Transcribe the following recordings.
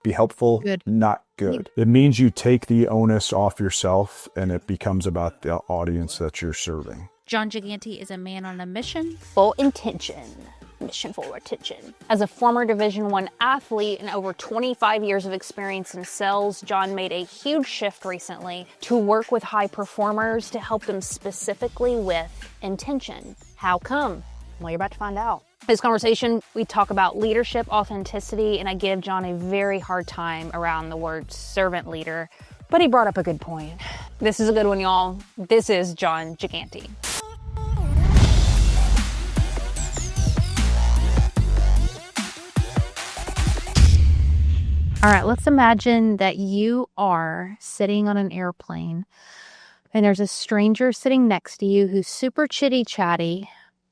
Be helpful, Good. not good. It means you take the onus off yourself and it becomes about the audience that you're serving. Jon Giganti is a man on a mission. Full intention. Mission forward attention. As a former Division I athlete and over 25 years of experience in sales, Jon made a huge shift recently to work with high performers to help them specifically with intention. How come? Well, you're about to find out. In this conversation, we talk about leadership, authenticity, and I give Jon a very hard time around the word servant leader, but he brought up a good point. This is a good one, y'all. This is Jon Giganti. All right, let's imagine that you are sitting on an airplane and there's a stranger sitting next to you who's super chitty chatty,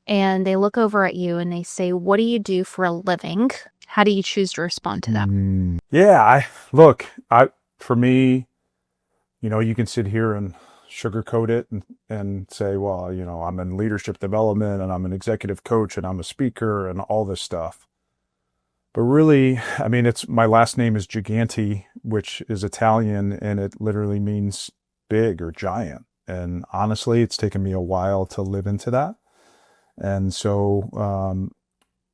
and they look over at you and they say, "What do you do for a living?" How do you choose to respond to that? Yeah, for me, you can sit here and sugarcoat it and say, well, I'm in leadership development and I'm an executive coach and I'm a speaker and all this stuff. But really, my last name is Giganti, which is Italian, and it literally means big or giant. And honestly, it's taken me a while to live into that. And so,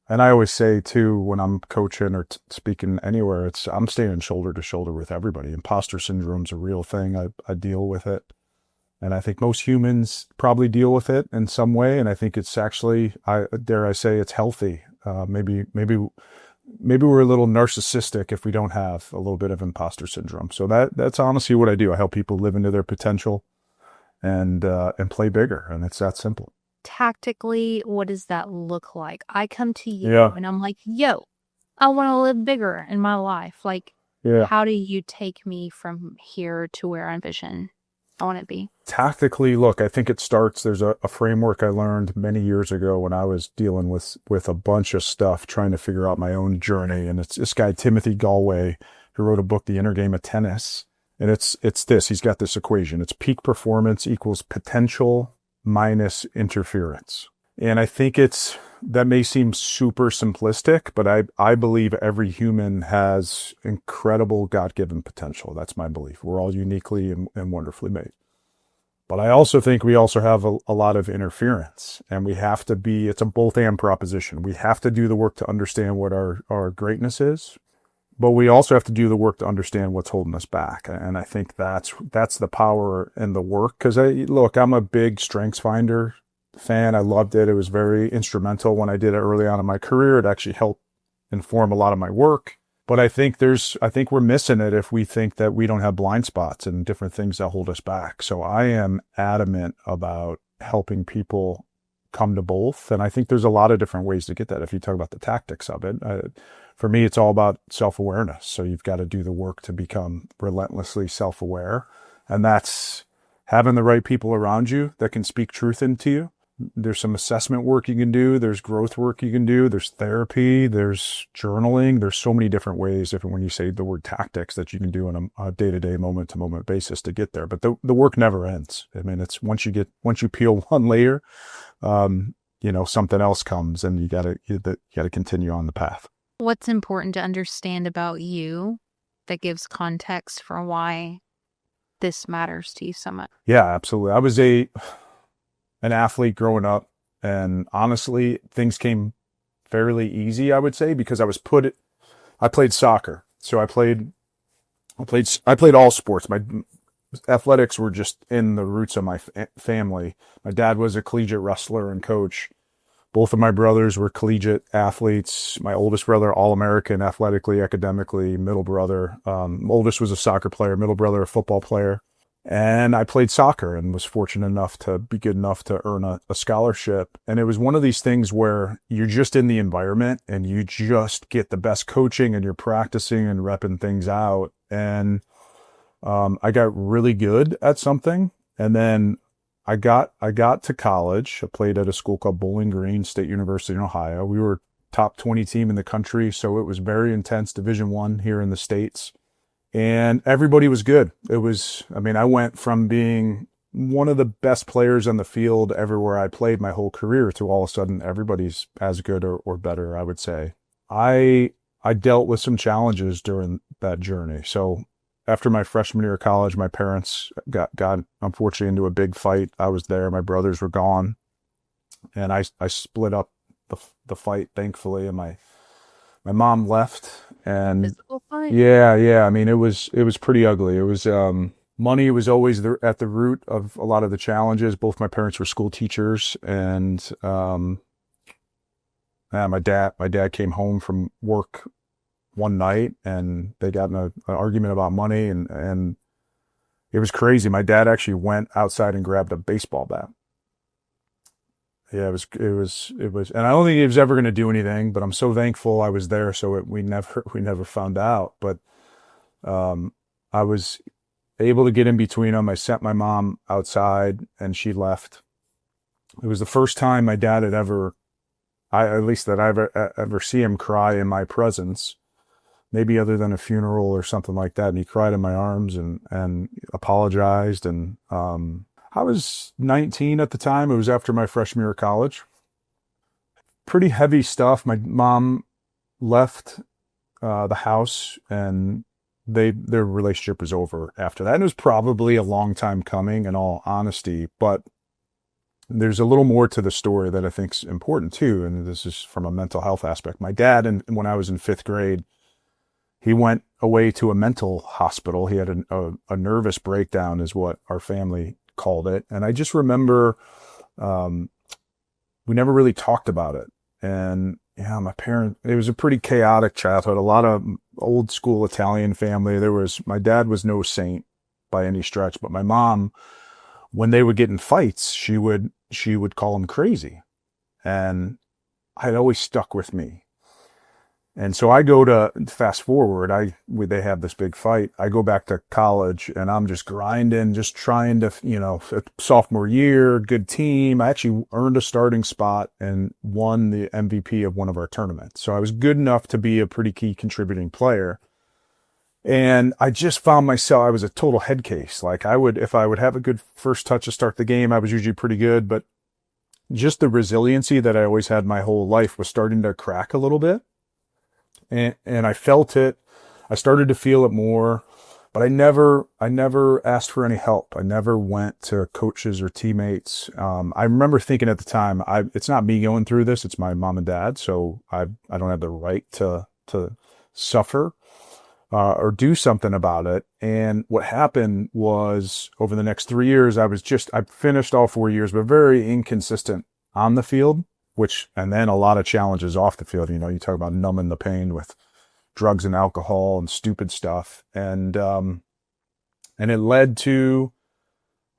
and I always say too, when I'm coaching or speaking anywhere, I'm standing shoulder to shoulder with everybody. Imposter syndrome's a real thing. I deal with it. And I think most humans probably deal with it in some way. And I think it's actually, dare I say, it's healthy. Maybe we're a little narcissistic if we don't have a little bit of imposter syndrome. So that's honestly what I do. I help people live into their potential and play bigger. And it's that simple. Tactically, what does that look like? I come to you and I'm like, yo, I want to live bigger in my life. How do you take me from here to where I envision I want to be? Tactically, look, I think it starts, there's a framework I learned many years ago when I was dealing with a bunch of stuff, trying to figure out my own journey. And it's this guy, Timothy Galway, who wrote a book, The Inner Game of Tennis. And it's this, he's got this equation. It's peak performance equals potential minus interference. And I think that may seem super simplistic, but I believe every human has incredible God-given potential. That's my belief. We're all uniquely and wonderfully made. But I also think we also have a lot of interference, and we have to it's a both and proposition. We have to do the work to understand what our greatness is, but we also have to do the work to understand what's holding us back. And I think that's the power in the work. Cause I'm a big Strengths Finder fan. I loved it. It was very instrumental when I did it early on in my career. It actually helped inform a lot of my work. But I think we're missing it if we think that we don't have blind spots and different things that hold us back. So I am adamant about helping people come to both. And I think there's a lot of different ways to get that. If you talk about the tactics of it, for me, it's all about self-awareness. So you've got to do the work to become relentlessly self-aware. And that's having the right people around you that can speak truth into you. There's some assessment work you can do. There's growth work you can do. There's therapy. There's journaling. There's so many different ways, when you say the word tactics, that you can do on a day-to-day, moment-to-moment basis to get there. But the work never ends. It's once you peel one layer, something else comes, and you gotta continue on the path. What's important to understand about you that gives context for why this matters to you so much? Yeah, absolutely. I was an athlete growing up, and honestly, things came fairly easy, I would say, because I played soccer. So I played all sports. My athletics were just in the roots of my family. My dad was a collegiate wrestler and coach. Both of my brothers were collegiate athletes. My oldest brother, All-American athletically, academically. Middle brother, oldest was a soccer player. Middle brother, a football player. And I played soccer and was fortunate enough to be good enough to earn a scholarship. And it was one of these things where you're just in the environment and you just get the best coaching and you're practicing and repping things out. And I got really good at something. And then I got to college. I played at a school called Bowling Green State University in Ohio. We were top 20 team in the country. So it was very intense, Division I here in the States. And everybody was good. I went from being one of the best players on the field everywhere I played my whole career to all of a sudden everybody's as good or better, I would say. I I dealt with some challenges during that journey. So after my freshman year of college, my parents got unfortunately into a big fight. I was there. My brothers were gone, and I split up the fight, thankfully, and my mom left. And Physical fight? yeah. I mean, it was pretty ugly. It was money was always at the root of a lot of the challenges. Both my parents were school teachers, and yeah, my dad came home from work one night, and they got in an argument about money, and it was crazy. My dad actually went outside and grabbed a baseball bat. Yeah, it was, and I don't think he was ever going to do anything, but I'm so thankful I was there, so we never found out. But I was able to get in between them. I sent my mom outside, and she left. It was the first time my dad had at least that I've ever see him cry in my presence, maybe other than a funeral or something like that. And he cried in my arms and apologized. And I was 19 at the time. It was after my freshman year of college. Pretty heavy stuff. My mom left the house, and their relationship was over after that. And it was probably a long time coming, in all honesty, but there's a little more to the story that I think is important too. And this is from a mental health aspect. My dad, and when I was in 5th grade, he went away to a mental hospital. He had a nervous breakdown, is what our family called it. And I just remember we never really talked about it. And yeah, it was a pretty chaotic childhood. A lot of old school Italian family. My dad was no saint by any stretch, but my mom, when they would get in fights, she would call him crazy. And it always stuck with me. And so I go to fast forward. They have this big fight. I go back to college, and I'm just grinding, just trying to, sophomore year, good team. I actually earned a starting spot and won the MVP of one of our tournaments. So I was good enough to be a pretty key contributing player. And I just found myself, I was a total head case. Like if I would have a good first touch to start the game, I was usually pretty good, but just the resiliency that I always had my whole life was starting to crack a little bit. And I felt it. I started to feel it more, but I never asked for any help. I never went to coaches or teammates. I remember thinking at the time, it's not me going through this. It's my mom and dad. So I don't have the right to suffer, or do something about it. And what happened was, over the next 3 years, I finished all 4 years, but very inconsistent on the field. And then a lot of challenges off the field. You talk about numbing the pain with drugs and alcohol and stupid stuff. And it led to,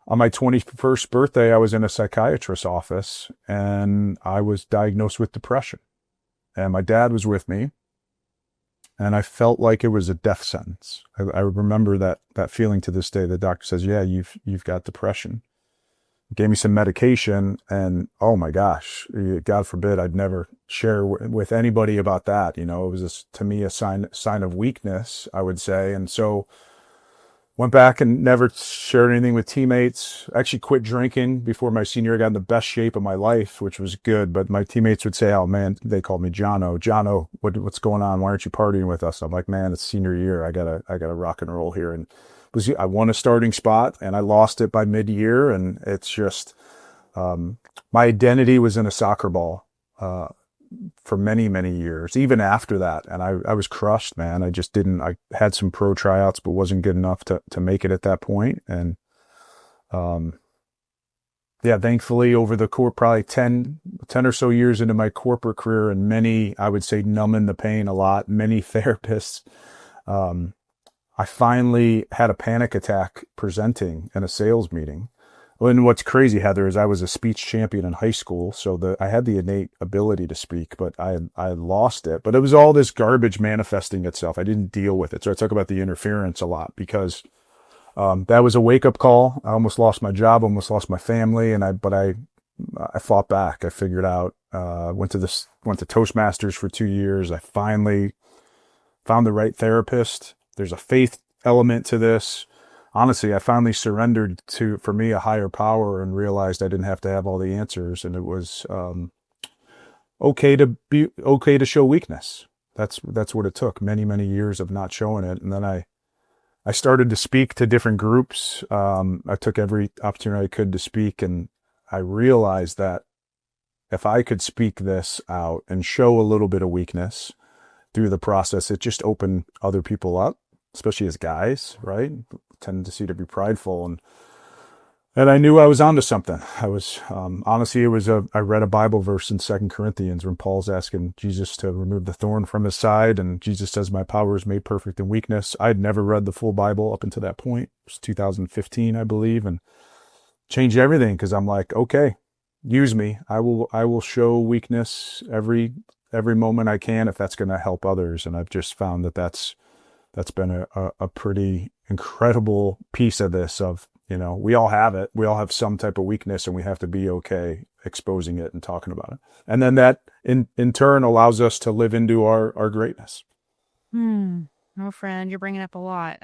on my 21st birthday, I was in a psychiatrist's office, and I was diagnosed with depression. And my dad was with me, and I felt like it was a death sentence. I remember that feeling to this day. The doctor says, "Yeah, you've got depression." Gave me some medication, and oh my gosh, God forbid I'd never share with anybody about that. It was to me a sign of weakness, I would say. And so went back and never shared anything with teammates. Actually quit drinking before my senior year. I got in the best shape of my life, which was good. But my teammates would say, "Oh man," they called me Jono, what's going on? Why aren't you partying with us? I'm like, "Man, it's senior year. I gotta rock and roll here." And I won a starting spot, and I lost it by mid-year. And it's just, my identity was in a soccer ball, for many, many years, even after that. And I was crushed, man. I had some pro tryouts, but wasn't good enough to make it at that point. And, yeah, thankfully over the course, probably 10 or so years into my corporate career, and I would say numbing the pain a lot, many therapists, I finally had a panic attack presenting in a sales meeting. And what's crazy, Heather, is I was a speech champion in high school, so I had the innate ability to speak, but I lost it. But it was all this garbage manifesting itself. I didn't deal with it. So I talk about the interference a lot, because that was a wake-up call. I almost lost my job, almost lost my family, but I fought back. I figured out, went to Toastmasters for 2 years. I finally found the right therapist. There's a faith element to this. Honestly, I finally surrendered to, for me, a higher power, and realized I didn't have to have all the answers. And it was okay to show weakness. That's what it took, many, many years of not showing it. And then I started to speak to different groups. I took every opportunity I could to speak, and I realized that if I could speak this out and show a little bit of weakness through the process, it just opened other people up, especially as guys, right? Tendency to be prideful. And I knew I was onto something. I was, honestly, I read a Bible verse in 2 Corinthians when Paul's asking Jesus to remove the thorn from his side. And Jesus says, my power is made perfect in weakness. I'd never read the full Bible up until that point. It was 2015, I believe, and changed everything. Cause I'm like, okay, use me. I will show weakness every moment I can, if that's going to help others. And I've just found that that's been a pretty incredible piece of this of, we all have it. We all have some type of weakness, and we have to be okay exposing it and talking about it. And then that in turn allows us to live into our greatness. Oh, friend, you're bringing up a lot.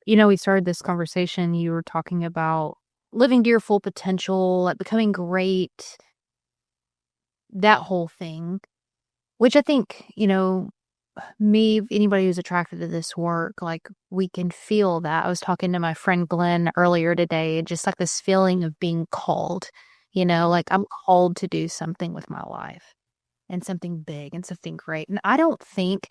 We started this conversation. You were talking about living to your full potential, like becoming great, that whole thing, which I think, anybody who's attracted to this work, like we can feel that. I was talking to my friend Glenn earlier today, just like this feeling of being called, like I'm called to do something with my life and something big and something great. And I don't think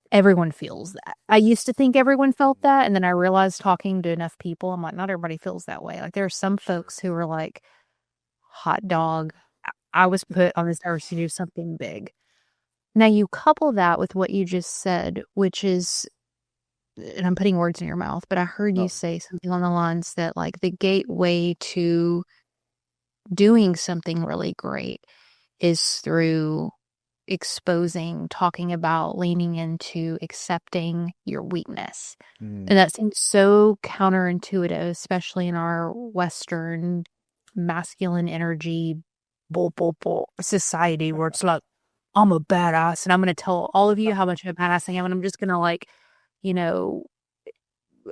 everyone feels that. I used to think everyone felt that. And then I realized talking to enough people, I'm like, not everybody feels that way. Like there are some folks who are like, hot dog, I was put on this earth to do something big. Now you couple that with what you just said, which is, and I'm putting words in your mouth, but I heard you say something on the lines that like the gateway to doing something really great is through exposing, talking about, leaning into, accepting your weakness. And that seems so counterintuitive, especially in our Western masculine energy bull society where it's like, I'm a badass and I'm going to tell all of you how much of a badass I am. And I'm just going to like,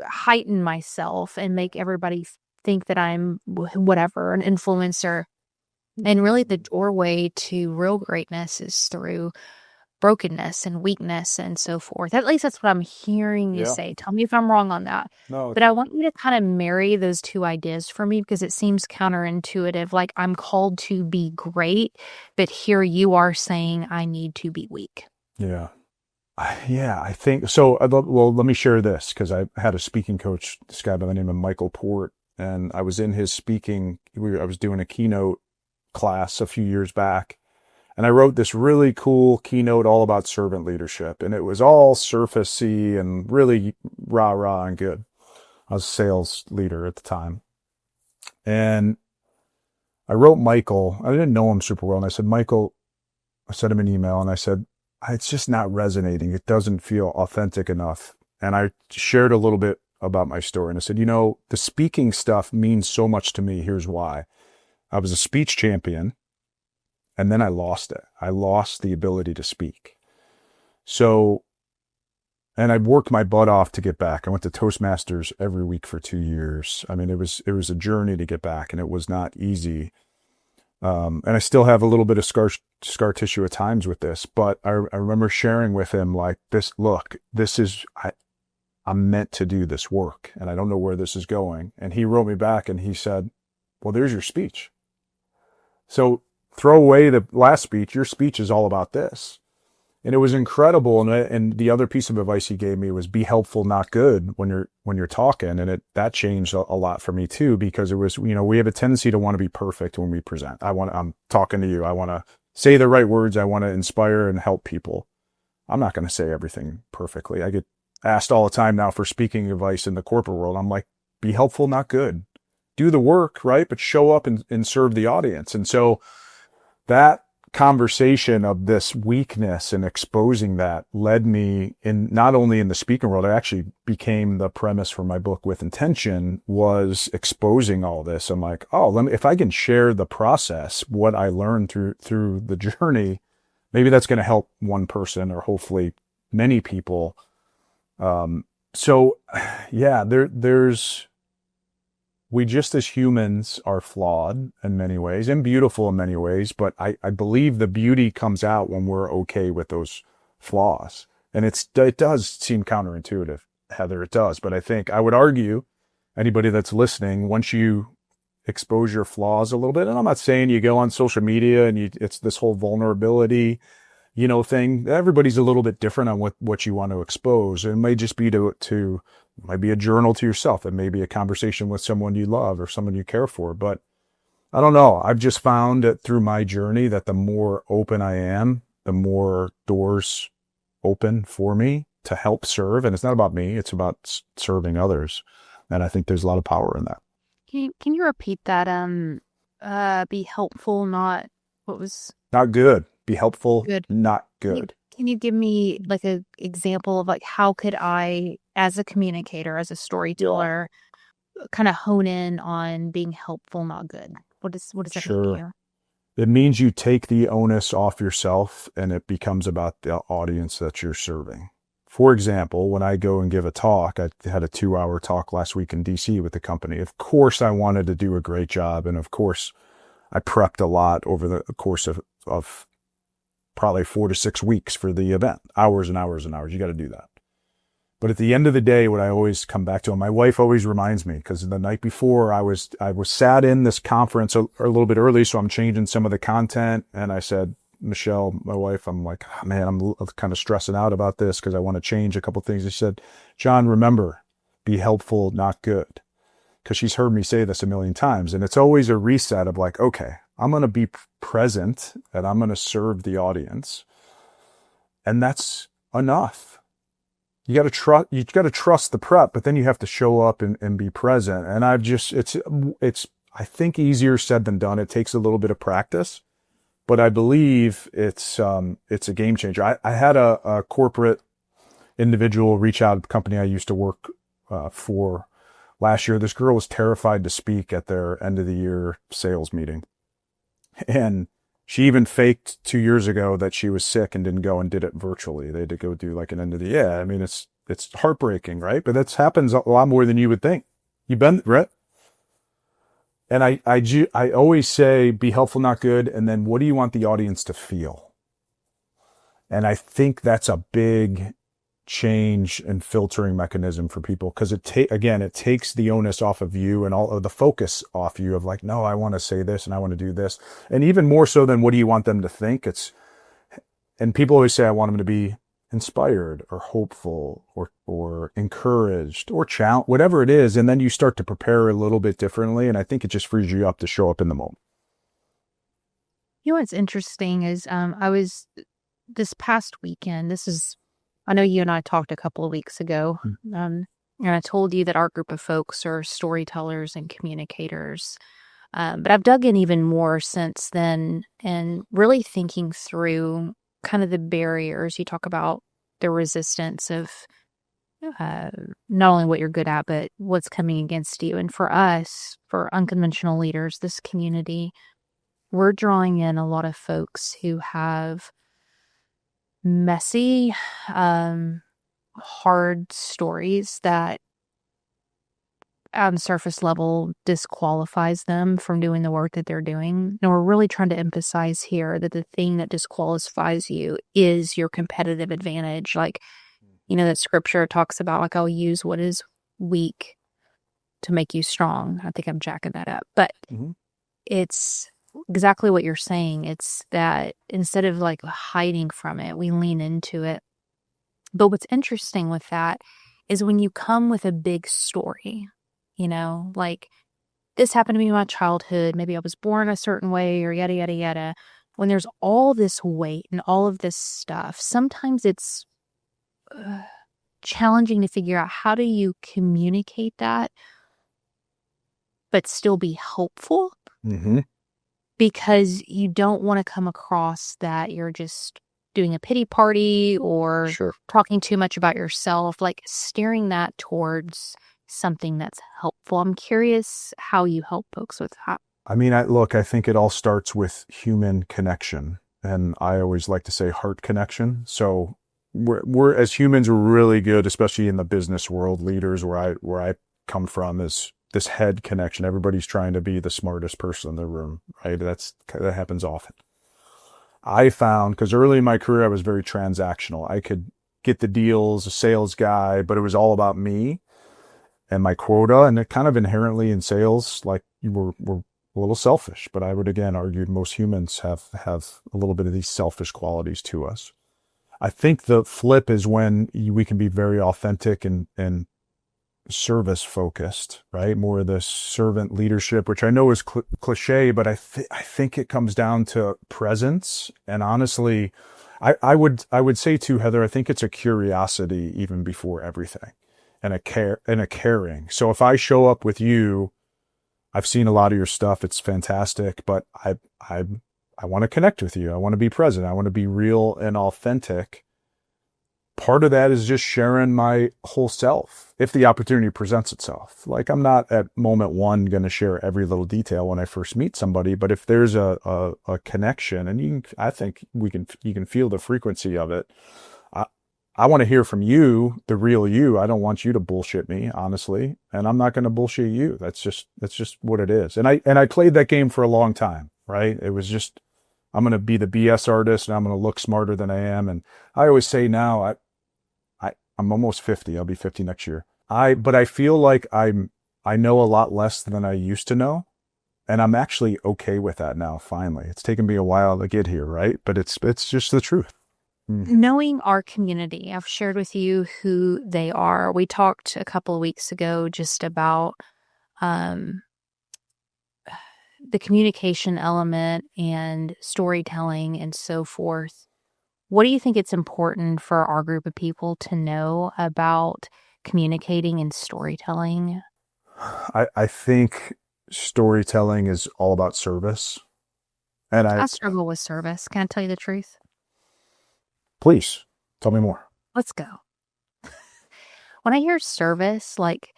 heighten myself and make everybody think that I'm whatever, an influencer. And really the doorway to real greatness is through brokenness and weakness and so forth. At least that's what I'm hearing you say. Tell me if I'm wrong on that. No, but I want you to kind of marry those two ideas for me because it seems counterintuitive. Like I'm called to be great, but here you are saying I need to be weak. Yeah. Yeah, I think so. Well, let me share this because I had a speaking coach, this guy by the name of Michael Port, and I was in his speaking. I was doing a keynote class a few years back. And I wrote this really cool keynote all about servant leadership. And it was all surfacey and really rah-rah and good. I was a sales leader at the time. And I wrote Michael. I didn't know him super well. And I said, Michael, I sent him an email and I said, it's just not resonating. It doesn't feel authentic enough. And I shared a little bit about my story. And I said, the speaking stuff means so much to me. Here's why. I was a speech champion. And then I lost it. I lost the ability to speak. So, and I worked my butt off to get back. I went to Toastmasters every week for 2 years. I mean, it was a journey to get back, and it was not easy. And I still have a little bit of scar tissue at times with this, but I remember sharing with him like this, look, I'm meant to do this work and I don't know where this is going. And he wrote me back and he said, well, there's your speech. So throw away the last speech. Your speech is all about this. And it was incredible. And the other piece of advice he gave me was be helpful, not good when you're talking. And that changed a lot for me too, because it was, we have a tendency to want to be perfect when we present. I'm talking to you. I want to say the right words. I want to inspire and help people. I'm not going to say everything perfectly. I get asked all the time now for speaking advice in the corporate world. I'm like, be helpful, not good. Do the work, right? But show up and serve the audience. And so that conversation of this weakness and exposing that led me in not only in the speaking world, it actually became the premise for my book With Intention, was exposing all this. I'm like, if I can share the process, what I learned through the journey, maybe that's going to help one person or hopefully many people. So yeah, there's we just as humans are flawed in many ways and beautiful in many ways, but I believe the beauty comes out when we're okay with those flaws. And it does seem counterintuitive, Heather, it does. But I think I would argue anybody that's listening, once you expose your flaws a little bit, and I'm not saying you go on social media and it's this whole vulnerability, thing. Everybody's a little bit different on what you want to expose. It may just be it might be a journal to yourself. It may be a conversation with someone you love or someone you care for. But I don't know. I've just found that through my journey that the more open I am, the more doors open for me to help serve. And it's not about me. It's about serving others. And I think there's a lot of power in that. Can you repeat that? Be helpful, not what was Not good. Be helpful, good. Not good. Can you give me like an example of like how could I, as a communicator, as a storyteller, kind of hone in on being helpful, not good? What does that mean to you? It means you take the onus off yourself and it becomes about the audience that you're serving. For example, when I go and give a talk, I had a 2-hour talk last week in DC with the company. Of course, I wanted to do a great job. And of course, I prepped a lot over the course of probably 4 to 6 weeks for the event, hours and hours and hours. You got to do that. But at the end of the day, what I always come back to, and my wife always reminds me, because the night before I was sat in this conference a little bit early, so I'm changing some of the content. And I said, Michelle, my wife, I'm like, oh, man, I'm kind of stressing out about this because I want to change a couple things. She said, John, remember, be helpful, not good. Because she's heard me say this a million times. And it's always a reset of like, okay, I'm going to be present and I'm going to serve the audience. And that's enough. You got to trust the prep, but then you have to show up and be present. And it's, I think, easier said than done. It takes a little bit of practice, but I believe it's a game changer. I had a corporate individual reach out to the company I used to work for last year. This girl was terrified to speak at their end of the year sales meeting. And she even faked 2 years ago that she was sick and didn't go and did it virtually. They had to go do like an end of the year. I mean, it's heartbreaking, right? But that happens a lot more than you would think. You've been, right? And I always say, be helpful, not good. And then what do you want the audience to feel? And I think that's a big change and filtering mechanism for people, because it takes the onus off of you and all of the focus off you of like, no, I want to say this and I want to do this. And even more so than what do you want them to think? And people always say, I want them to be inspired or hopeful or encouraged or challenge, whatever it is. And then you start to prepare a little bit differently. And I think it just frees you up to show up in the moment. You know, what's interesting is, I was this past weekend, I know you and I talked a couple of weeks ago, and I told you that our group of folks are storytellers and communicators. But I've dug in even more since then and really thinking through kind of the barriers. You talk about the resistance of not only what you're good at, but what's coming against you. And for us, for unconventional leaders, this community, we're drawing in a lot of folks who have messy, hard stories that on surface level disqualifies them from doing the work that they're doing. And we're really trying to emphasize here that the thing that disqualifies you is your competitive advantage. Like, that scripture talks about, like, I'll use what is weak to make you strong. I think I'm jacking that up, but it's exactly what you're saying. It's that instead of like hiding from it, we lean into it. But what's interesting with that is when you come with a big story, like this happened to me in my childhood, maybe I was born a certain way or yada, yada, yada. When there's all this weight and all of this stuff, sometimes it's challenging to figure out how do you communicate that, but still be helpful. Because you don't want to come across that you're just doing a pity party or talking too much about yourself, like steering that towards something that's helpful. I'm curious how you help folks with that. I mean, I think it all starts with human connection. And I always like to say heart connection. So we're as humans, we're really good, especially in the business world, leaders where I come from is this head connection. Everybody's trying to be the smartest person in the room, right? That happens often. I found, because early in my career, I was very transactional. I could get the deals, a sales guy, but it was all about me and my quota. And it kind of inherently in sales, like we're a little selfish, but I would again argue most humans have a little bit of these selfish qualities to us. I think the flip is when we can be very authentic and service focused, right? More of the servant leadership, which I know is cliche, but I think it comes down to presence. And honestly, I would say too, Heather, I think it's a curiosity even before everything, and a caring. So if I show up with you, I've seen a lot of your stuff. It's fantastic, but I want to connect with you. I want to be present. I want to be real and authentic. Part of that is just sharing my whole self if the opportunity presents itself. Like, I'm not at moment one going to share every little detail when I first meet somebody, but if there's a connection, and I think you can feel the frequency of it. I want to hear from you, the real you. I don't want you to bullshit me, honestly, and I'm not going to bullshit you. That's just what it is. And I played that game for a long time, right? It was just, I'm going to be the BS artist and I'm going to look smarter than I am. And I always say now, I'm almost 50. I'll be 50 next year. But I feel like I know a lot less than I used to know. And I'm actually okay with that now, finally. It's taken me a while to get here, right? But it's just the truth. Knowing our community, I've shared with you who they are. We talked a couple of weeks ago just about the communication element and storytelling and so forth. What do you think it's important for our group of people to know about communicating and storytelling? I think storytelling is all about service. And I struggle with service. Can I tell you the truth? Please, tell me more. Let's go. When I hear service, like,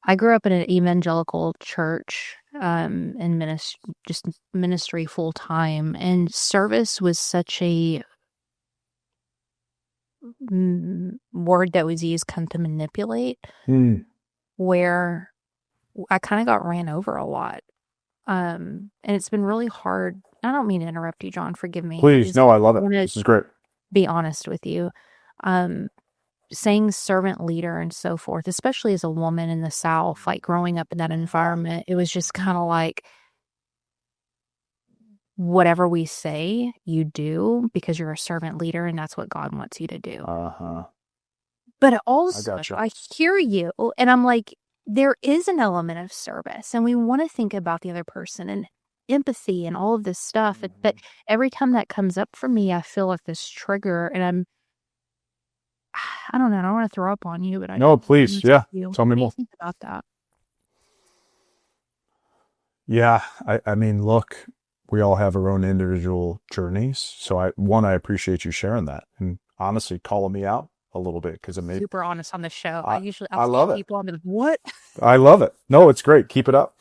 I grew up in an evangelical church in ministry full time, and service was such a word that was used kind of to manipulate, where I kind of got ran over a lot. And it's been really hard. I don't mean to interrupt you, Jon. Forgive me. Please. No, I love it. This is great. Be honest with you. Saying servant leader and so forth, especially as a woman in the South, like growing up in that environment, it was just kind of like, whatever we say, you do because you're a servant leader and that's what God wants you to do. But also, I hear you and I'm like, there is an element of service and we want to think about the other person and empathy and all of this stuff. But every time that comes up for me, I feel like this trigger and I don't know. I don't want to throw up on you, but no, please. Yeah. Tell me more. Think about that. Yeah. I mean, look, we all have our own individual journeys. So I appreciate you sharing that and honestly calling me out a little bit because it made super honest on the show. I love it. People, I'm like, what? I love it. No, it's great. Keep it up.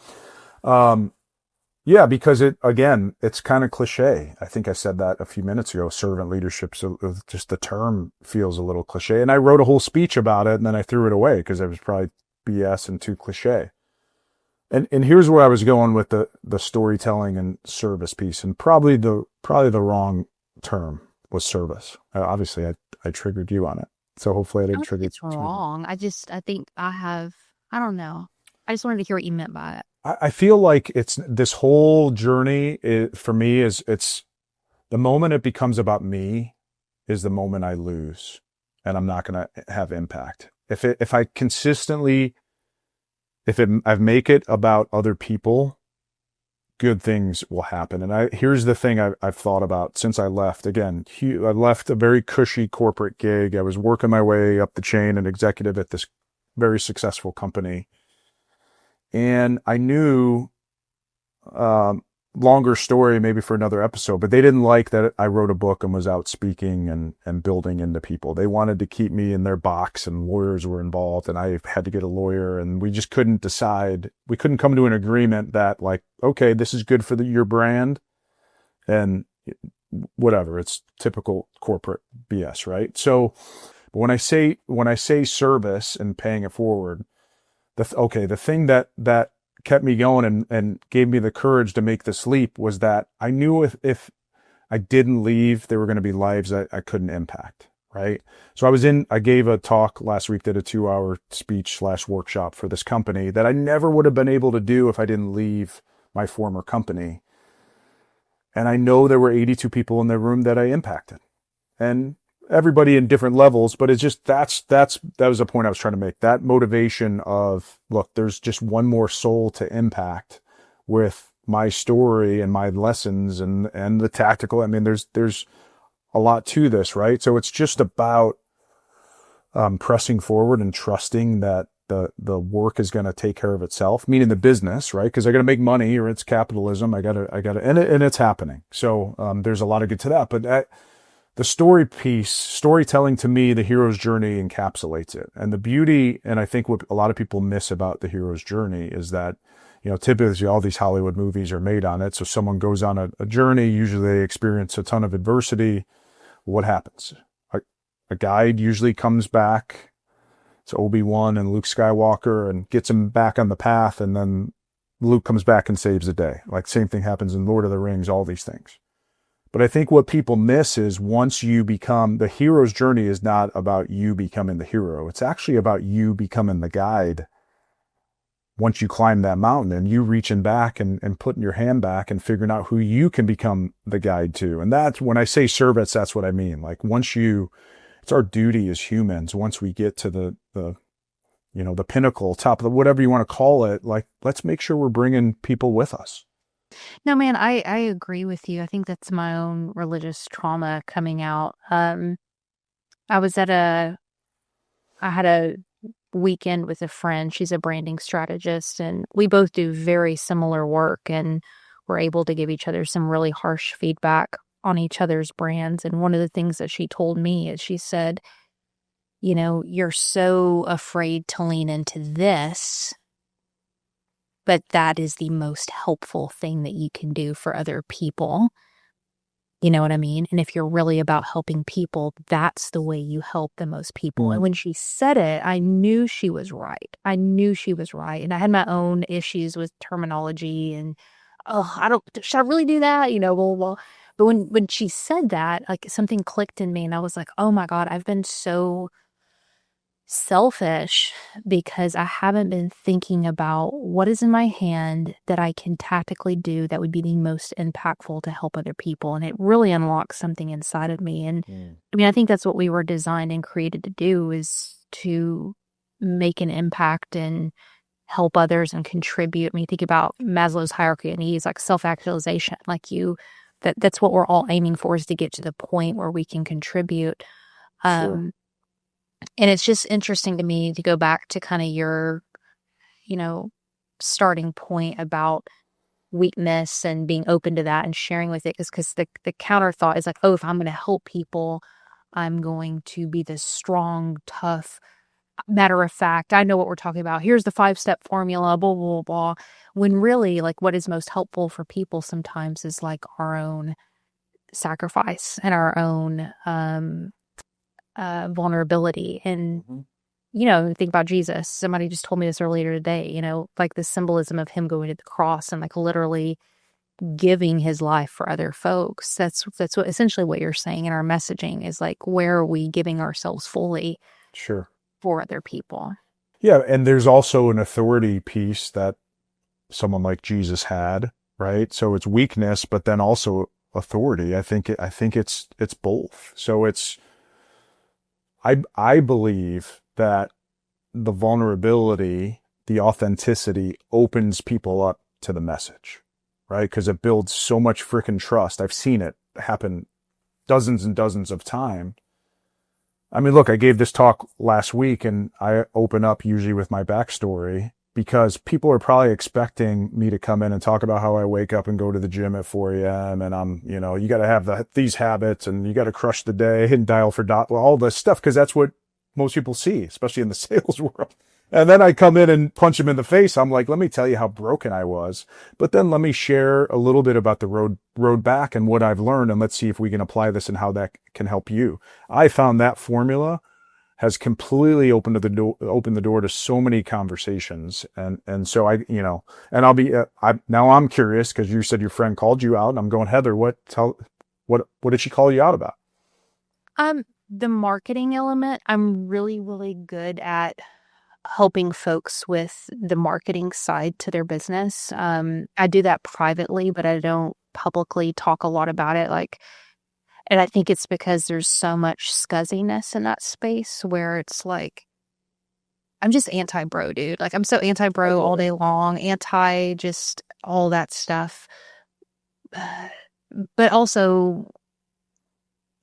Yeah, because it's kind of cliche. I think I said that a few minutes ago, servant leadership. So just the term feels a little cliche. And I wrote a whole speech about it and then I threw it away because it was probably BS and too cliche. And here's where I was going with the storytelling and service piece. And probably the wrong term was service. Obviously I triggered you on it. So hopefully I didn't trigger. It's wrong. I think I don't know. I just wanted to hear what you meant by it. I feel like it's this whole journey for me it's the moment it becomes about me is the moment I lose and I'm not going to have impact. If I consistently, I make it about other people, good things will happen. And here's the thing I've thought about since I left. Again, I left a very cushy corporate gig. I was working my way up the chain, an executive at this very successful company. And I knew, longer story maybe for another episode, but they didn't like that I wrote a book and was out speaking and building into people. They wanted to keep me in their box and lawyers were involved and I had to get a lawyer and we just couldn't decide. We couldn't come to an agreement that like, okay, this is good for your brand and whatever. It's typical corporate BS, right? So when I say service and paying it forward, the thing that kept me going and gave me the courage to make this leap was that I knew if I didn't leave, there were going to be lives I couldn't impact. Right. So I gave a talk last week, did a 2-hour speech / workshop for this company that I never would have been able to do if I didn't leave my former company. And I know there were 82 people in the room that I impacted, and everybody in different levels, but it's just, that was the point I was trying to make. That motivation of, look, there's just one more soul to impact with my story and my lessons and the tactical. I mean, there's a lot to this, right? So it's just about pressing forward and trusting that the work is going to take care of itself, meaning the business, right? Because I got to make money, or it's capitalism. I got to, and it's happening. So there's a lot of good to that. But the story piece, storytelling, to me, the hero's journey encapsulates it. And the beauty, and I think what a lot of people miss about the hero's journey is that, typically all these Hollywood movies are made on it. So someone goes on a journey, usually they experience a ton of adversity. What happens? A guide usually comes back. It's Obi-Wan and Luke Skywalker, and gets him back on the path. And then Luke comes back and saves the day. Like, same thing happens in Lord of the Rings, all these things. But I think what people miss is, once you become, the hero's journey is not about you becoming the hero. It's actually about you becoming the guide. Once you climb that mountain and you reaching back and putting your hand back and figuring out who you can become the guide to. And that's, when I say service, that's what I mean. Like, it's our duty as humans, once we get to the pinnacle, top of the, whatever you want to call it, like, let's make sure we're bringing people with us. No, man, I agree with you. I think that's my own religious trauma coming out. I had a weekend with a friend. She's a branding strategist, and we both do very similar work, and we're able to give each other some really harsh feedback on each other's brands. And one of the things that she told me is, she said, you're so afraid to lean into this, but that is the most helpful thing that you can do for other people. You know what I mean? And if you're really about helping people, that's the way you help the most people. Mm. And when she said it, I knew she was right. And I had my own issues with terminology and, should I really do that? But when she said that, like, something clicked in me, and I was like, oh my God, I've been so selfish because I haven't been thinking about what is in my hand that I can tactically do that would be the most impactful to help other people. And it really unlocks something inside of me. And I mean, I think that's what we were designed and created to do, is to make an impact and help others and contribute. I mean, think about Maslow's hierarchy of needs, like self-actualization, that's what we're all aiming for, is to get to the point where we can contribute. Sure. And it's just interesting to me to go back to kind of your, starting point about weakness and being open to that and sharing with it. Because the counter thought is like, oh, if I'm going to help people, I'm going to be this strong, tough, matter of fact, I know what we're talking about. Here's the 5-step formula, blah, blah, blah. When really, like, what is most helpful for people sometimes is like our own sacrifice and our own vulnerability. And think about Jesus. Somebody just told me this earlier today, like the symbolism of him going to the cross and like literally giving his life for other folks. That's what essentially what you're saying in our messaging is, like, where are we giving ourselves fully Sure. for other people? Yeah. And there's also an authority piece that someone like Jesus had, right? So it's weakness, but then also authority. I think it's both. So I believe that the vulnerability, the authenticity opens people up to the message, right? Because it builds so much freaking trust. I've seen it happen dozens and dozens of times. I mean, look, I gave this talk last week, and I open up usually with my backstory, because people are probably expecting me to come in and talk about how I wake up and go to the gym at 4 a.m. and I'm, you got to have these habits, and you got to crush the day and dial for all this stuff, because that's what most people see, especially in the sales world. And then I come in and punch them in the face. I'm like, let me tell you how broken I was, but then let me share a little bit about the road back and what I've learned, and let's see if we can apply this and how that can help you. I found that formula has completely opened the door to so many conversations. And so and I'll be, now I'm curious because you said your friend called you out, and I'm going, Heather, what did she call you out about? The marketing element, I'm really, really good at helping folks with the marketing side to their business. I do that privately, but I don't publicly talk a lot about it. And I think it's because there's so much scuzziness in that space where it's like, I'm just anti-bro, dude. Like, I'm so anti-bro all day long, anti just all that stuff. But also,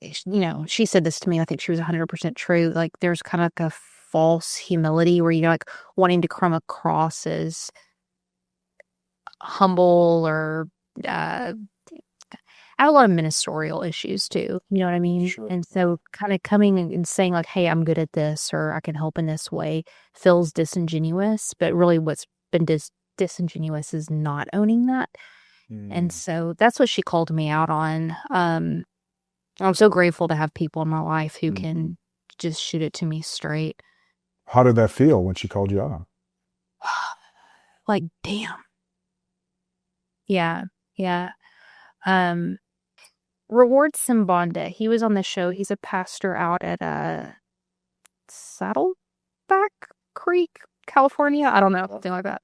she said this to me. I think she was 100% true. Like, there's kind of like a false humility where you're like wanting to come across as humble or I have a lot of ministerial issues too. You know what I mean? Sure. And so kind of coming and saying like, hey, I'm good at this, or I can help in this way, feels disingenuous. But really what's been disingenuous is not owning that. And so that's what she called me out on. I'm so grateful to have people in my life who can just shoot it to me straight. How did that feel when she called you out? Like, damn. Yeah. Reward Simbonda. He was on the show. He's a pastor out at Saddleback Creek, California. I don't know, something like that.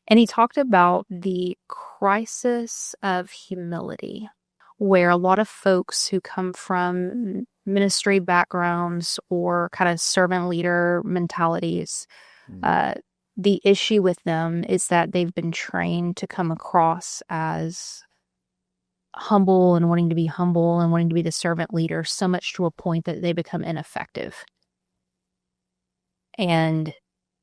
And he talked about the crisis of humility, where a lot of folks who come from ministry backgrounds or kind of servant leader mentalities, the issue with them is that they've been trained to come across as humble and wanting to be humble and wanting to be the servant leader so much to a point that they become ineffective. And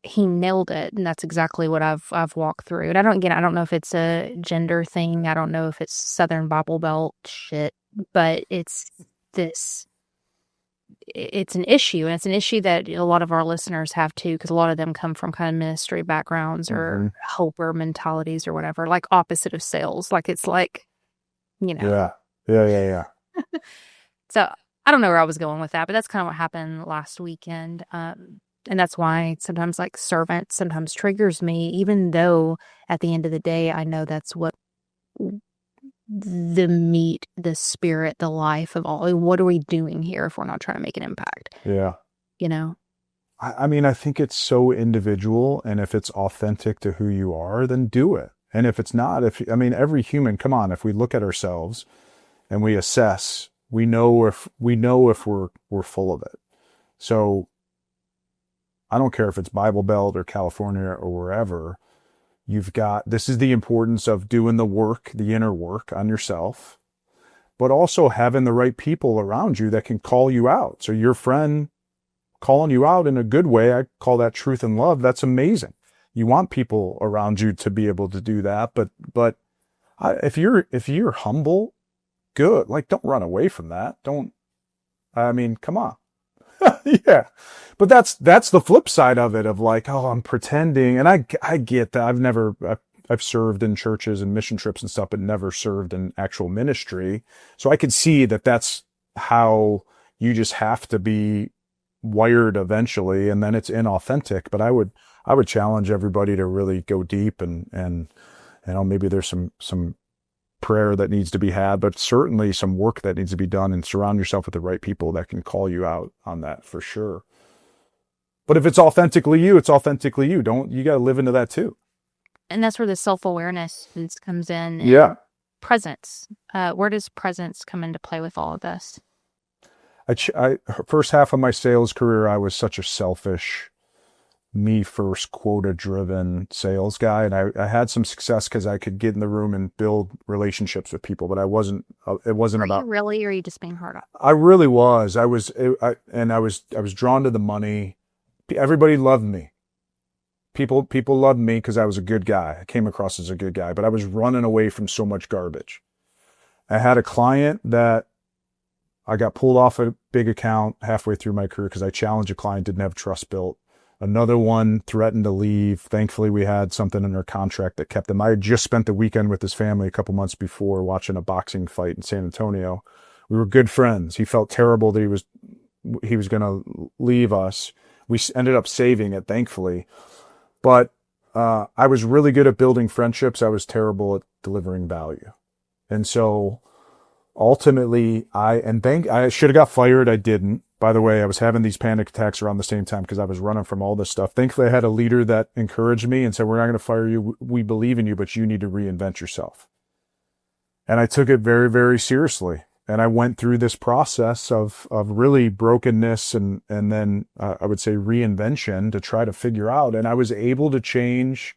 he nailed it, and that's exactly what I've walked through. And I don't know if it's a gender thing. I don't know if it's Southern Bible Belt shit, but it's an issue, and it's an issue that a lot of our listeners have too, because a lot of them come from kind of ministry backgrounds or helper mentalities or whatever, like opposite of sales. Like, it's like, Yeah. So I don't know where I was going with that, but that's kind of what happened last weekend. And that's why sometimes like servant sometimes triggers me, even though at the end of the day, I know that's what the meat, the spirit, the life of all. What are we doing here if we're not trying to make an impact? Yeah. I mean, I think it's so individual, and if it's authentic to who you are, then do it. And if it's not, every human, come on, if we look at ourselves and we assess, we know if we're full of it. So I don't care if it's Bible Belt or California or wherever, this is the importance of doing the work, the inner work on yourself, but also having the right people around you that can call you out. So your friend calling you out in a good way, I call that truth and love. That's amazing. You want people around you to be able to do that. But if you're humble, good. Like, don't run away from that. Come on. Yeah. But that's the flip side of it, of like, oh, I'm pretending. And I get that. I've served in churches and mission trips and stuff, but never served in actual ministry. So I could see that that's how you just have to be wired eventually, and then it's inauthentic. But I would challenge everybody to really go deep and maybe there's some prayer that needs to be had, but certainly some work that needs to be done, and surround yourself with the right people that can call you out on that for sure. But if it's authentically you, it's authentically you. You got to live into that too. And that's where the self-awareness comes in. Yeah. Presence. Where does presence come into play with all of this? First half of my sales career, I was such a selfish, me first, quota driven sales guy. And I had some success because I could get in the room and build relationships with people, but it wasn't about. You really, or are you just being hard on? I really was. I was drawn to the money. Everybody loved me. People loved me because I was a good guy. I came across as a good guy, but I was running away from so much garbage. I had a client that I got pulled off a big account halfway through my career because I challenged a client, didn't have trust built. Another one threatened to leave. Thankfully, we had something in our contract that kept him. I had just spent the weekend with his family a couple months before watching a boxing fight in San Antonio. We were good friends. He felt terrible that he was he was going to leave us. We ended up saving it, thankfully. But I was really good at building friendships. I was terrible at delivering value. And so ultimately, I should have got fired. I didn't. By the way, I was having these panic attacks around the same time because I was running from all this stuff. Thankfully, I had a leader that encouraged me and said, we're not going to fire you. We believe in you, but you need to reinvent yourself. And I took it very, very seriously. And I went through this process of really brokenness and then I would say reinvention to try to figure out. And I was able to change.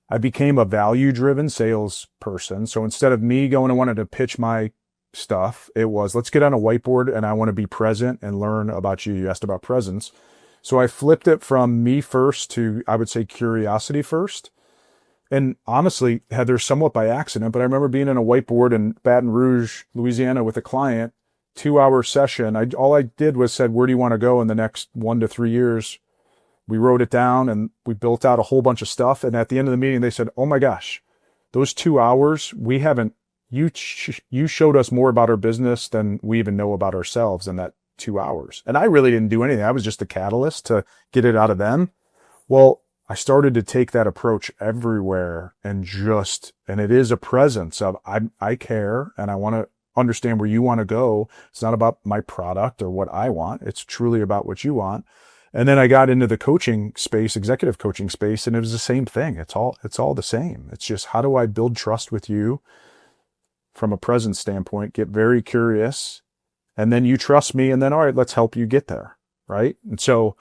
I became a value-driven salesperson. So instead of me going and wanting to pitch my stuff, it was, let's get on a whiteboard and I want to be present and learn about you. You asked about presence. So I flipped it from me first to, I would say, curiosity first. And honestly, Heather, somewhat by accident, but I remember being in a whiteboard in Baton Rouge, Louisiana with a client, 2-hour session. All I did was said, where do you want to go in the next 1 to 3 years? We wrote it down and we built out a whole bunch of stuff. And at the end of the meeting, they said, oh my gosh, those 2 hours, you showed us more about our business than we even know about ourselves in that 2 hours. And I really didn't do anything. I was just the catalyst to get it out of them. Well, I started to take that approach everywhere and it is a presence of I care and I want to understand where you want to go. It's not about my product or what I want. It's truly about what you want. And then I got into the coaching space, executive coaching space, and it was the same thing. It's all the same. It's just, how do I build trust with you from a presence standpoint, get very curious, and then you trust me, and then, all right, let's help you get there. Right. And so,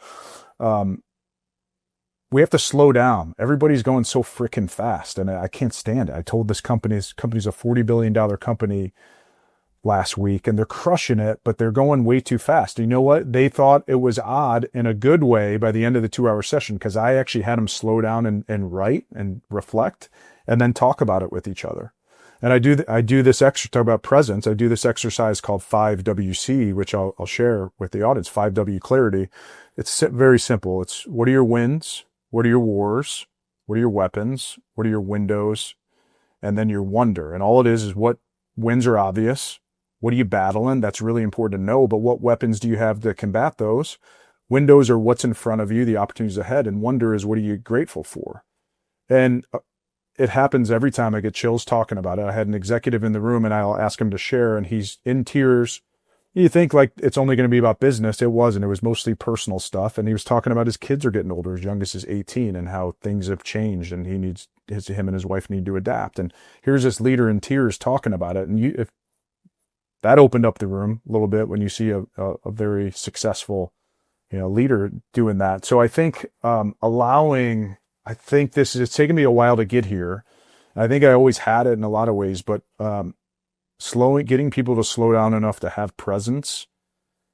we have to slow down. Everybody's going so freaking fast and I can't stand it. I told this company's a $40 billion company last week and they're crushing it, but they're going way too fast. You know what? They thought it was odd in a good way by the end of the 2-hour session because I actually had them slow down and write and reflect and then talk about it with each other. And I do this exercise, talk about presence. I do this exercise called 5WC, which I'll share with the audience, 5W clarity. It's very simple. It's, what are your wins? What are your wars? What are your weapons? What are your windows? And then your wonder. And all it is what wins are obvious. What are you battling? That's really important to know. But what weapons do you have to combat those? Windows are what's in front of you, the opportunities ahead. And wonder is, what are you grateful for? And it happens every time. I get chills talking about it. I had an executive in the room and I'll ask him to share and he's in tears. You think like it's only going to be about business. It wasn't. It was mostly personal stuff. And he was talking about his kids are getting older. His youngest is 18 and how things have changed and him and his wife need to adapt. And here's this leader in tears talking about it. And if that opened up the room a little bit when you see a very successful, leader doing that. So I think, it's taken me a while to get here. I think I always had it in a lot of ways, but, getting people to slow down enough to have presence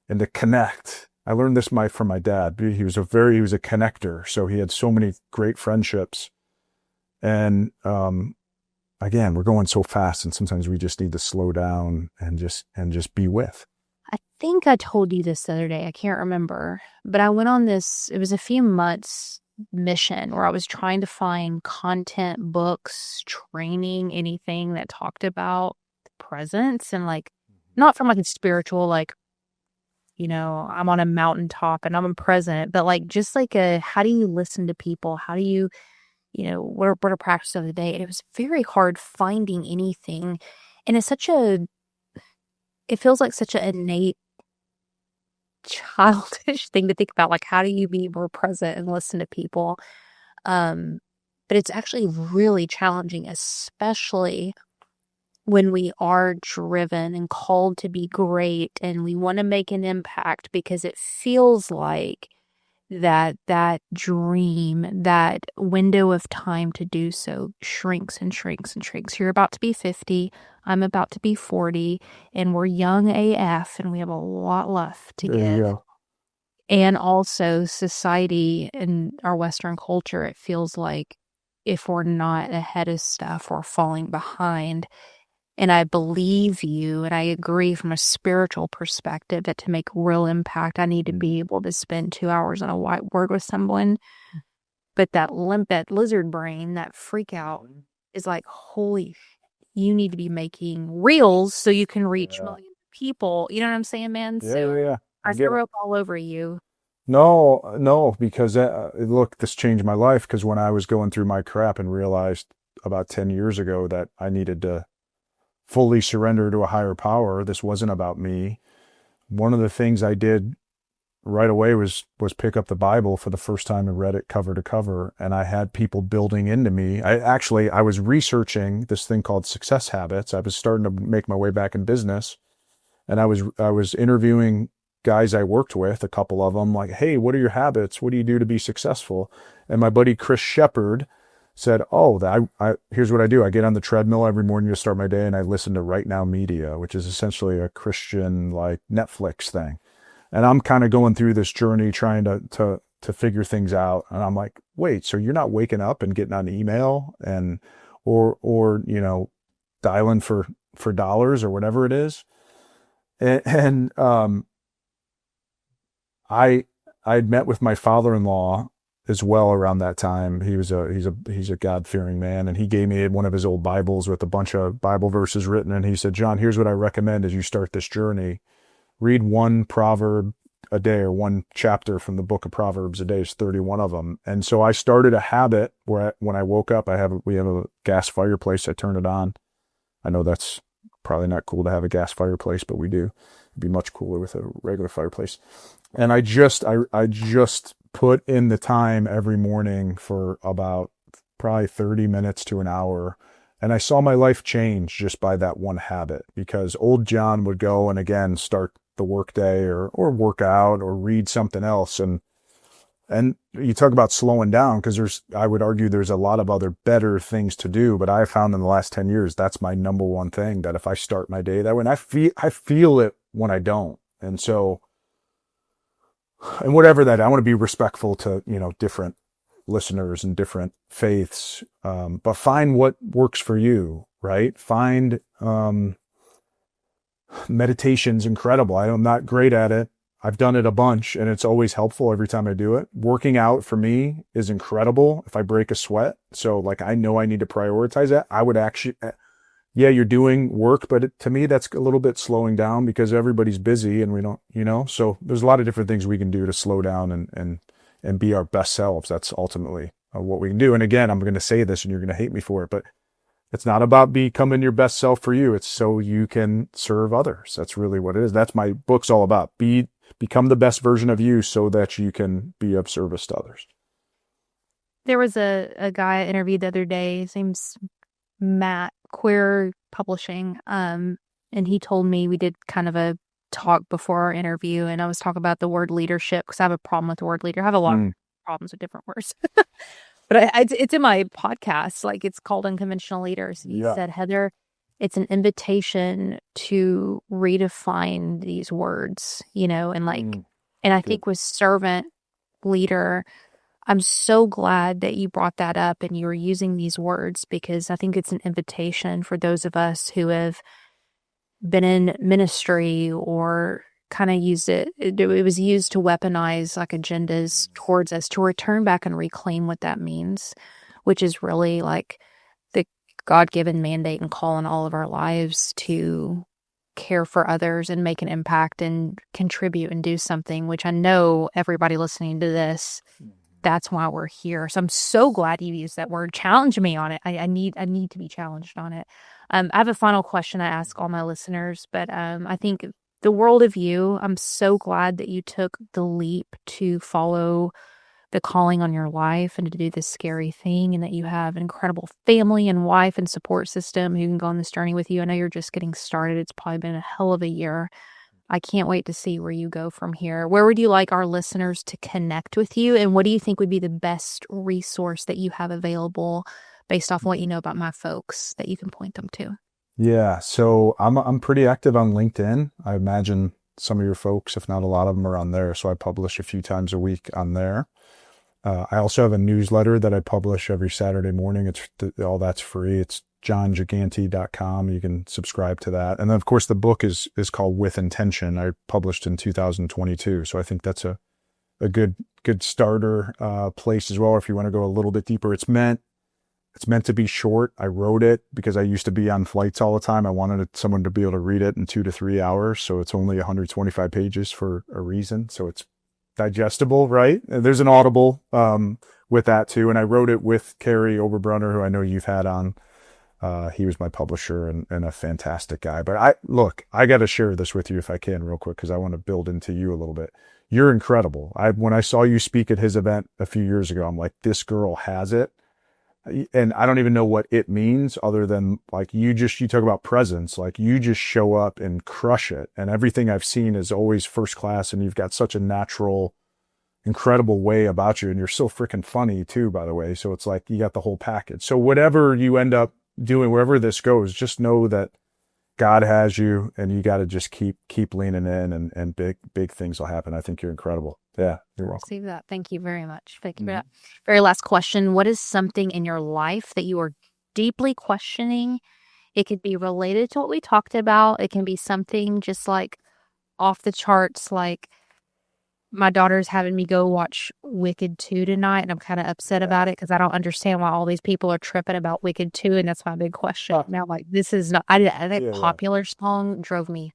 and to connect. I learned this from my dad. He was a connector. So he had so many great friendships. And, again, we're going so fast and sometimes we just need to slow down and just be with. I think I told you this the other day. I can't remember, but I went on this, it was a few months mission where I was trying to find content, books, training, anything that talked about presence and not from a spiritual, I'm on a mountaintop and I'm present, but just how do you listen to people? How do you, what are practice of the day? And it was very hard finding anything. And it feels like such an innate childish thing to think about. How do you be more present and listen to people? But it's actually really challenging, especially when we are driven and called to be great and we want to make an impact, because it feels like that dream, that window of time to do so shrinks and shrinks and shrinks. You're about to be 50, I'm about to be 40, and we're young AF and we have a lot left to There you give. go. And also society and our Western culture, it feels like if we're not ahead of stuff, we're falling behind. And I believe you, and I agree from a spiritual perspective that to make real impact, I need to be able to spend 2 hours on a whiteboard with someone. But that lizard brain, that freak out is holy, you need to be making reels so you can reach millions of people. You know what I'm saying, man? Yeah. I get it. threw up all over you. No, because look, this changed my life because when I was going through my crap and realized about 10 years ago that I needed to fully surrender to a higher power, this wasn't about me. One of the things I did right away was pick up the Bible for the first time and read it cover to cover. And I had people building into me. I was researching this thing called success habits. I was starting to make my way back in business, and I was interviewing guys I worked with, a couple of them, like, hey, what are your habits? What do you do to be successful? And my buddy Chris Shepard said, oh, here's what I do. I get on the treadmill every morning to start my day, and I listen to Right Now Media, which is essentially a Christian like Netflix thing. And I'm kind of going through this journey trying to figure things out. And I'm like, wait, so you're not waking up and getting on email and or dialing for dollars or whatever it is. And I'd met with my father-in-law as well around that time. He's a God-fearing man, and he gave me one of his old Bibles with a bunch of Bible verses written, and he said, John, here's what I recommend as you start this journey. Read one proverb a day or one chapter from the book of Proverbs a day. It's 31 of them. And so I started a habit where when I woke up, we have a gas fireplace. I turn it on. I know that's probably not cool to have a gas fireplace, but we do. It'd be much cooler with a regular fireplace. And I just put in the time every morning for about probably 30 minutes to an hour. And I saw my life change just by that one habit, because old John would go and again start the work day or work out or read something else. And you talk about slowing down, because I would argue there's a lot of other better things to do, but I found in the last 10 years, that's my number one thing, that if I start my day that way, and I feel it when I don't. And so, and whatever that, I want to be respectful to, different listeners and different faiths, but find what works for you, right? Find, meditation's incredible. I'm not great at it. I've done it a bunch and it's always helpful every time I do it. Working out for me is incredible if I break a sweat. So like, I know I need to prioritize that. I would actually, yeah, you're doing work, but to me, that's a little bit slowing down because everybody's busy and we don't, so there's a lot of different things we can do to slow down and be our best selves. That's ultimately what we can do. And again, I'm going to say this and you're going to hate me for it, but it's not about becoming your best self for you. It's so you can serve others. That's really what it is. That's my book's all about. Become the best version of you so that you can be of service to others. There was a guy I interviewed the other day. His name's Matt, Queer Publishing. And he told me, we did kind of a talk before our interview, and I was talking about the word leadership because I have a problem with the word leader. I have a lot of problems with different words. But it's in my podcast, like it's called Unconventional Leaders. He said, Heather, it's an invitation to redefine these words, and and I think with servant leader, I'm so glad that you brought that up and you were using these words, because I think it's an invitation for those of us who have been in ministry or kind of used it was used to weaponize like agendas towards us, to return back and reclaim what that means, which is really like the God-given mandate and call in all of our lives to care for others and make an impact and contribute and do something, which I know everybody listening to this, that's why we're here. So I'm so glad you used that word. Challenge me on it. I need to be challenged on it. I have a final question I ask all my listeners, but I think the world of you, I'm so glad that you took the leap to follow the calling on your life and to do this scary thing, and that you have an incredible family and wife and support system who can go on this journey with you. I know you're just getting started. It's probably been a hell of a year. I can't wait to see where you go from here. Where would you like our listeners to connect with you? And what do you think would be the best resource that you have available based off what you know about my folks that you can point them to? Yeah. So I'm pretty active on LinkedIn. I imagine some of your folks, if not a lot of them, are on there. So I publish a few times a week on there. I also have a newsletter that I publish every Saturday morning. All that's free. It's jongiganti.com. You can subscribe to that. And then of course the book is called With Intention. I published in 2022. So I think that's a good starter place as well. If you want to go a little bit deeper, it's meant It's meant to be short. I wrote it because I used to be on flights all the time. I wanted someone to be able to read it in 2 to 3 hours. So it's only 125 pages for a reason. So it's digestible, right? There's an Audible with that too. And I wrote it with Carrie Oberbrunner, who I know you've had on. He was my publisher and a fantastic guy. But I got to share this with you if I can real quick, because I want to build into you a little bit. You're incredible. When I saw you speak at his event a few years ago, I'm like, this girl has it. And I don't even know what it means other than like, you talk about presence, like you just show up and crush it. And everything I've seen is always first class, and you've got such a natural, incredible way about you. And you're so freaking funny too, by the way. So it's like, you got the whole package. So whatever you end up doing, wherever this goes, just know that God has you, and you got to just keep leaning in, and big things will happen. I think you're incredible. Yeah, you're welcome. Receive that. Thank you very much. Thank you for that. Very last question. What is something in your life that you are deeply questioning? It could be related to what we talked about. It can be something just like off the charts, like my daughter's having me go watch Wicked 2 tonight, and I'm kind of upset about it because I don't understand why all these people are tripping about Wicked 2, and that's my big question. Now, like, this is not, that popular song drove me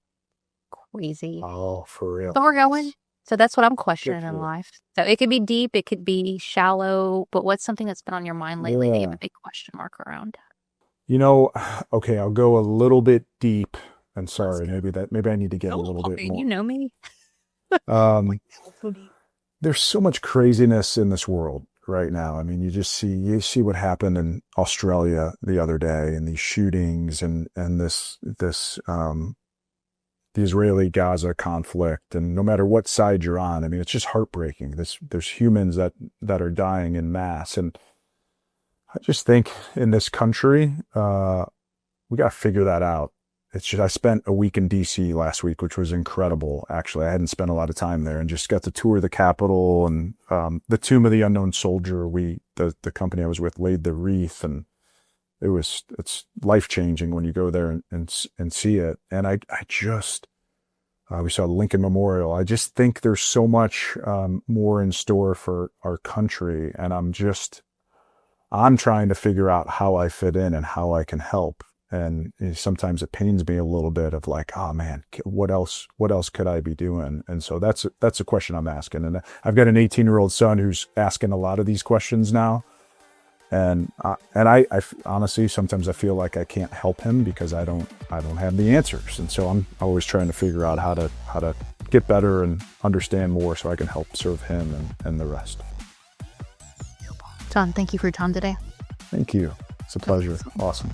crazy. Oh, for real. But we're going. So that's what I'm questioning in life. So it could be deep, it could be shallow, but what's something that's been on your mind lately that you have a big question mark around? Okay, I'll go a little bit deep. And sorry, maybe I need to get a little bit more. You know me. There's so much craziness in this world right now. I mean, you see what happened in Australia the other day, and these shootings, and this the Israeli-Gaza conflict, and no matter what side you're on, I mean, it's just heartbreaking. There's humans that are dying in mass. And I just think in this country, we got to figure that out. It's just, I spent a week in DC last week, which was incredible. Actually, I hadn't spent a lot of time there, and just got to tour the Capitol and the Tomb of the Unknown Soldier. The company I was with laid the wreath, and it's life-changing when you go there and see it. And we saw the Lincoln Memorial. I just think there's so much more in store for our country, and I'm trying to figure out how I fit in and how I can help. And sometimes it pains me a little bit of like, oh man, what else could I be doing? And so that's a question I'm asking. And I've got an 18-year-old son who's asking a lot of these questions now. And I honestly, sometimes I feel like I can't help him because I don't have the answers. And so I'm always trying to figure out how to get better and understand more so I can help serve him and the rest. Jon, thank you for your time today. Thank you. It's a pleasure. Awesome.